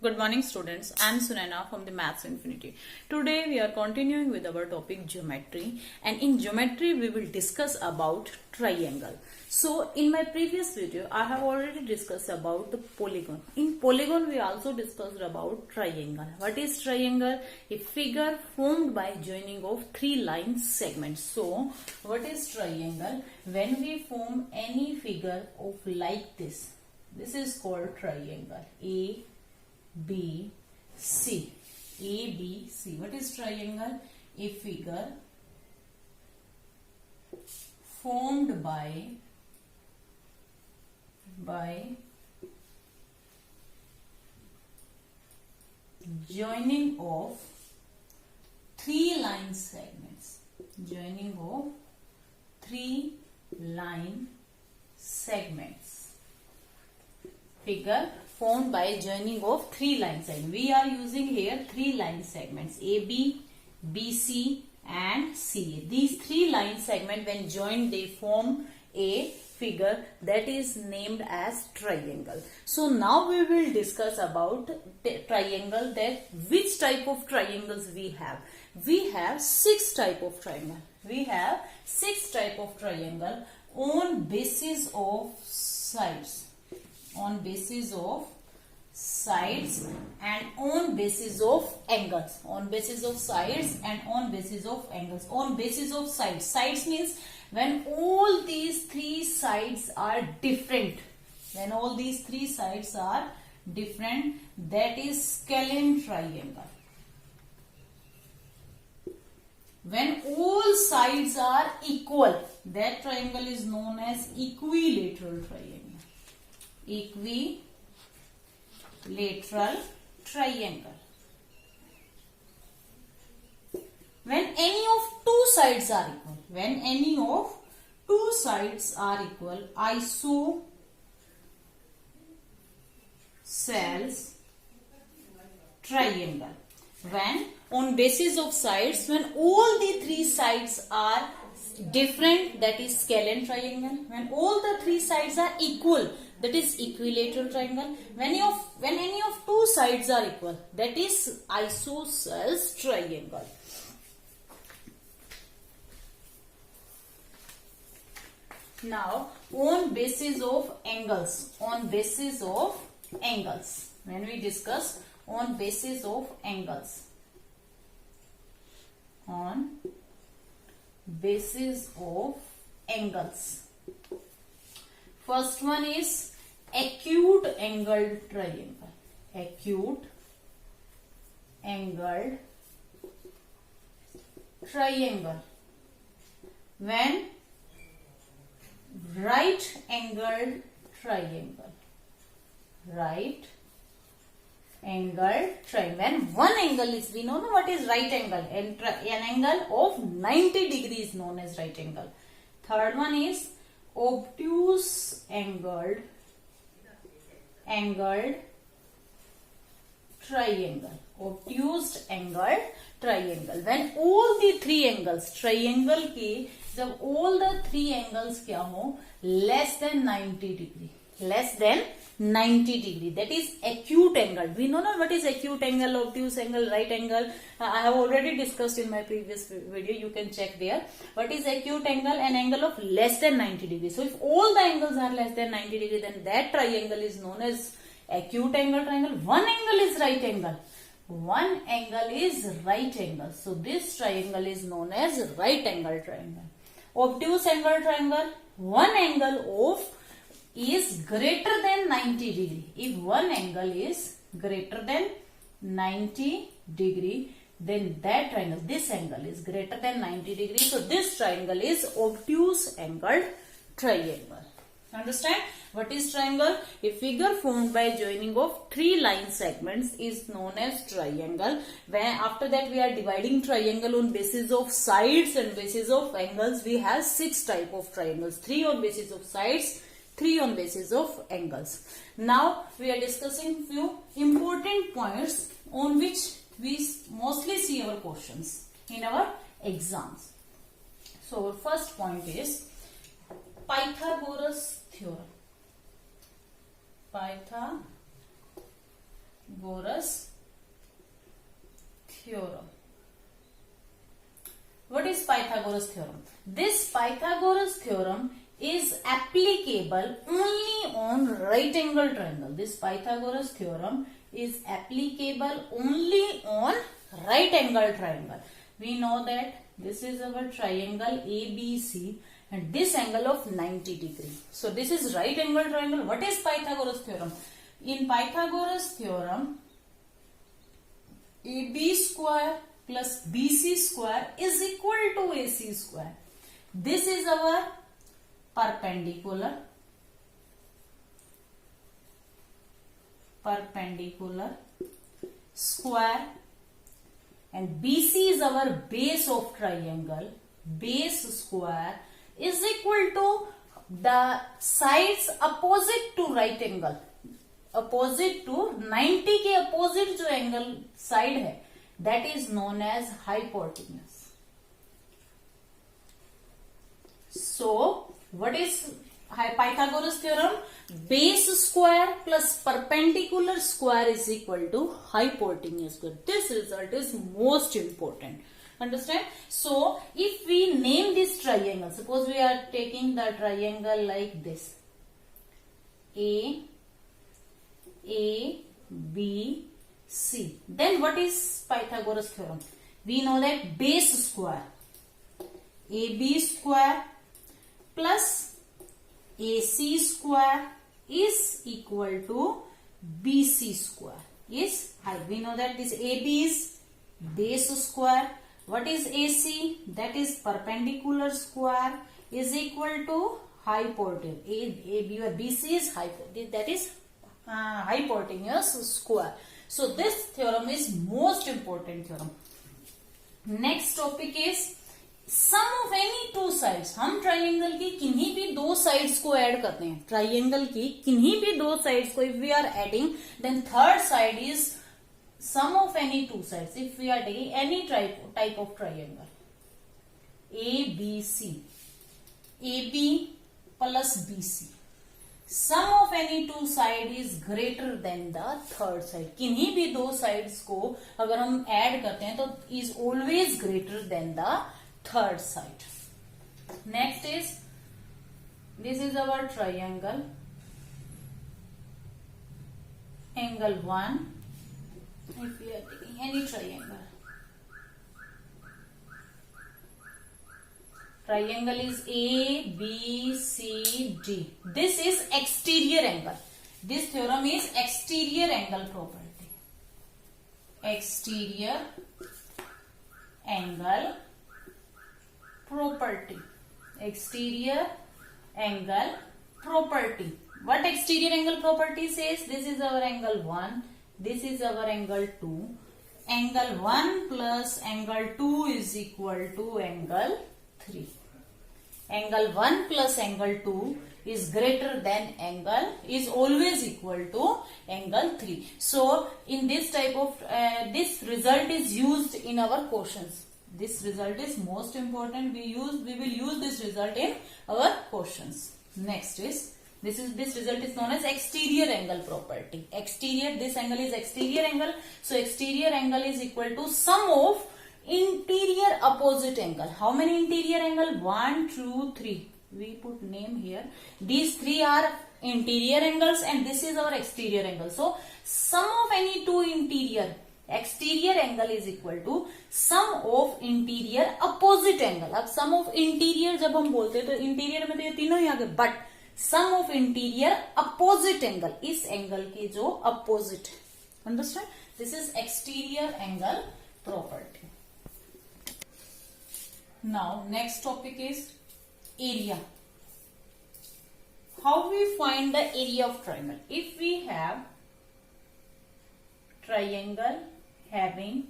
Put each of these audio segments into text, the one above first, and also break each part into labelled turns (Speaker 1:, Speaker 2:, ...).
Speaker 1: Good morning students, I am Sunaina from the Maths Infinity. Today we are continuing with our topic geometry, and in geometry we will discuss about triangle. So in my previous video I have already discussed about the polygon. In polygon we also discussed about triangle. What is triangle? A figure formed by joining of three line segments. So what is triangle? When we form any figure of like this is called triangle. A, B, C. A, B, C. What is triangle? A figure formed by joining of three line segments. Joining of three line segments. Figure formed by joining of three line segments. We are using here three line segments AB, BC and CA. These three line segments when joined they form a figure that is named as triangle. So now we will discuss about the triangle, that which type of triangles we have. We have six type of triangle. We have six type of triangle on basis of sides. On basis of sides and on basis of angles. On basis of sides and on basis of angles. On basis of sides. Sides means when all these three sides are different. When all these three sides are different, that is scalene triangle. When all sides are equal, that triangle is known as equilateral triangle. Equilateral triangle. When any of two sides are equal, when any of two sides are equal, isosceles triangle. When on basis of sides, when all the three sides are different, that is scalene triangle. When all the three sides are equal, that is equilateral triangle. When any of two sides are equal, that is isosceles triangle. Now on basis of angles. On basis of angles. When we discuss on basis of angles. On basis of angles. First one is acute angled triangle. Acute angled triangle. When right angled triangle. Right angled triangle. When one angle is, we know what is right angle. An angle of 90 degrees is known as right angle. Third one is obtuse angled triangle. Obtuse angled triangle. When all the three angles, triangle के जब all the three angles क्या हो, less than 90 degree. Less than 90 degree. That is acute angle. We know not what is acute angle, obtuse angle, right angle. I have already discussed in my previous video. You can check there. What is acute angle? An angle of less than 90 degree. So if all the angles are less than 90 degree, then that triangle is known as acute angle triangle. One angle is right angle. One angle is right angle. So this triangle is known as right angle triangle. Obtuse angle triangle. One angle of is greater than 90 degree. If one angle is greater than 90 degree, then that triangle, this angle is greater than 90 degree. So this triangle is obtuse angled triangle. Understand? What is triangle? A figure formed by joining of three line segments is known as triangle. When after that we are dividing triangle on basis of sides and basis of angles. We have six type of triangles. Three on basis of sides, three on basis of angles. Now we are discussing few important points on which we mostly see our questions in our exams. So our first point is Pythagoras theorem. Pythagoras Pythagoras theorem. What is Pythagoras theorem? This Pythagoras theorem is applicable only on right angle triangle. This Pythagoras theorem is applicable only on right angle triangle. We know that this is our triangle ABC and this angle of 90 degree. So this is right angle triangle. What is Pythagoras theorem? In Pythagoras theorem, AB square plus BC square is equal to AC square. This is our perpendicular square, and BC is our base of triangle. Base square is equal to the sides opposite to right angle, opposite to 90 के opposite जो angle side है, that is known as hypotenuse. So what is Pythagoras theorem? Base square plus perpendicular square is equal to hypotenuse square. This result is most important. Understand? So if we name this triangle, suppose we are taking the triangle like this, A, B, C. Then what is Pythagoras theorem? We know that base square, AB square plus AC square is equal to BC square. Is height. We know that this AB is base square. What is AC? That is perpendicular square is equal to hypotenuse. AB or BC is hypotenuse. That is hypotenuse square. So this theorem is most important theorem. Next topic is sum of any two sides. हम triangle की किन्हीं भी दो sides को add करते हैं. Triangle की किन्हीं भी दो साइड्स को if we are adding, then third side is sum of any two sides. If we are taking any type of triangle, ABC, AB plus BC, sum of any two side is greater than the third side. किन्हीं भी दो sides को अगर हम add करते हैं तो is always greater than the third side. Next is, this is our triangle, angle 1. If we are taking any triangle, triangle is A, B, C, D. This is exterior angle. This theorem is exterior angle property. Exterior angle property. Exterior angle property. What exterior angle property says? This is our angle 1. This is our angle 2. Angle 1 plus angle 2 is equal to angle 3. Angle 1 plus angle 2 is greater than angle, is always equal to angle 3. So in this type of, this result is used in our questions. This result is most important. We will use this result in our questions. Next is, this result is known as exterior angle property. Exterior, this angle is exterior angle. So exterior angle is equal to sum of interior opposite angle. How many interior angle? 1, 2, 3. We put name here. These three are interior angles and this is our exterior angle. So sum of any two interior exterior angle is equal to sum of interior opposite angle. अब sum of interior जब हम बोलते हैं तो interior में तो ये तीनों ही आ गए, but sum of interior opposite angle, इस angle के जो opposite, understand? This is exterior angle property. Now next topic is area. How we find the area of triangle? If we have triangle having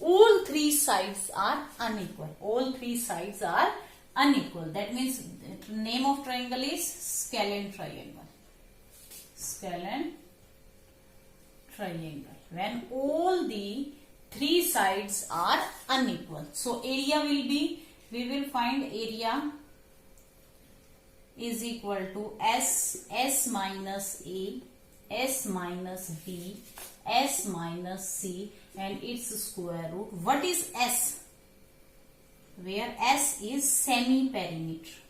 Speaker 1: all three sides are unequal. All three sides are unequal. That means the name of triangle is scalene triangle. Scalene triangle. When all the three sides are unequal. So area will be, we will find area is equal to S minus A, S minus B, s minus c and its square root. What is s? Where s is semi-perimeter.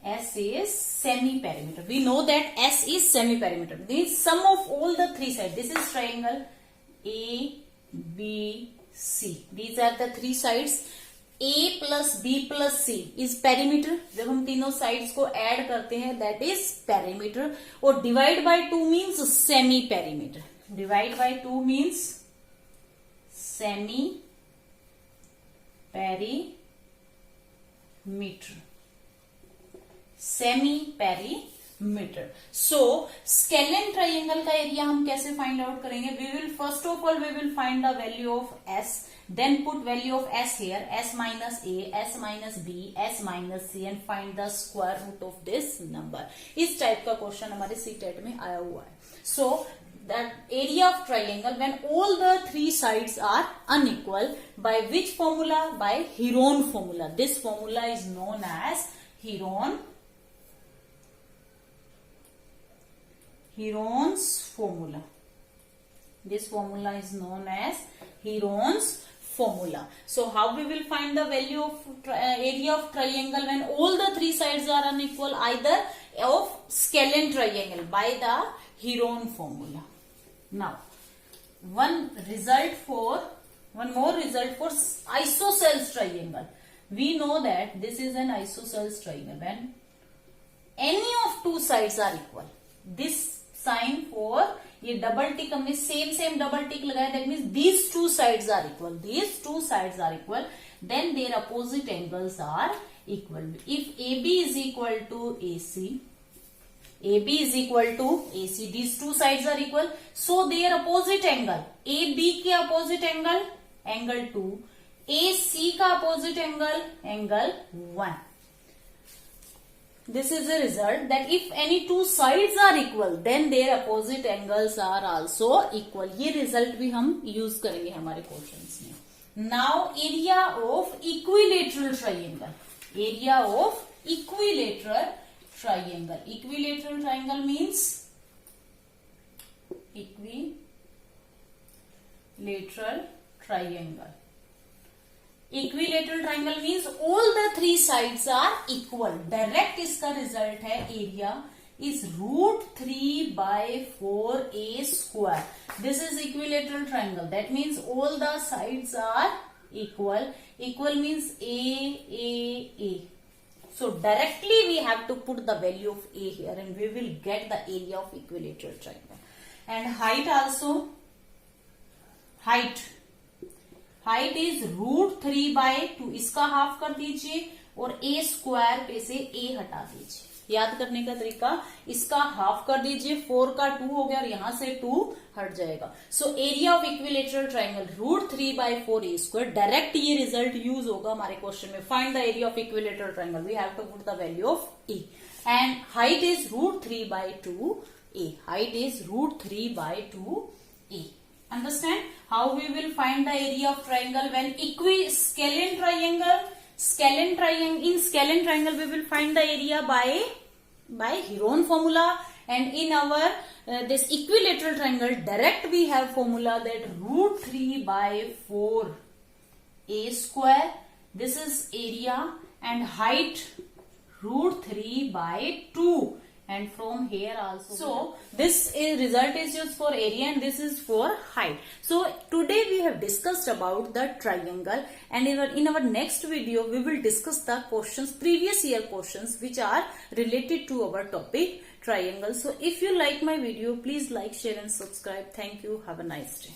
Speaker 1: S is semi-perimeter. We know that S is semi-perimeter. Means sum of all the three sides. This is triangle A, B, C. These are the three sides. A plus B plus C is perimeter. जब हम तीनों sides को add करते हैं, that is perimeter. और divide by 2 means semi-perimeter. Divide by 2 means semi-perimeter. Semi-perimeter. So scalene triangle का area हम कैसे फाइंड आउट करेंगे? We will first of all we will find the value of s, then put value of s here, s minus a, s minus b, s minus c and find the square root of this number. इस type का question हमारे CTET में आया हुआ है. So that area of triangle when all the three sides are unequal, by which formula? By Heron formula. This formula is known as Heron's formula. This formula is known as Heron's formula. So how we will find the value of area of triangle when all the three sides are unequal? Either of scalene triangle by the Heron formula. Now one more result for isosceles triangle. We know that this is an isosceles triangle when any of two sides are equal. This sign for ये double tick हमने same double tick लगाया, that means these two sides are equal. These two sides are equal. Then their opposite angles are equal. If AB is equal to AC, these two sides are equal. So their opposite angle, AB के opposite angle 2, AC का opposite angle 1. This is the result that if any two sides are equal, then their opposite angles are also equal. ये result भी हम use करेंगे हमारे questions में. Now area of equilateral triangle. Area of equilateral triangle. Equilateral triangle means equilateral triangle. Equilateral triangle means all the three sides are equal. Direct इसका result है area is √3 by 4a square. This is equilateral triangle. That means all the sides are equal. Equal means a. So directly we have to put the value of a here and we will get the area of equilateral triangle. And height also. Height is √3 by 2. इसका half कर दीजिए और a square पे से a हटा दीजिए. याद करने का तरीका, इसका हाफ कर दीजिए, 4 का 2 हो गया और यहां से 2 हट जाएगा. So area of equilateral triangle √3 by 4a square. Direct ये रिजल्ट यूज होगा हमारे क्वेश्चन में. Find the area of equilateral triangle. We have to put the value of a and height is √3 by 2a. Height is √3 by 2a. Understand how we will find the area of triangle when scalene triangle. In scalene triangle we will find the area by Heron formula, and in our this equilateral triangle direct we have formula that √3 by 4a square. This is area and height √3 by 2. And from here also. So this result is used for area and this is for height. So today we have discussed about the triangle, and in our next video we will discuss the questions, previous year questions which are related to our topic triangle. So if you like my video, please like, share and subscribe. Thank you. Have a nice day.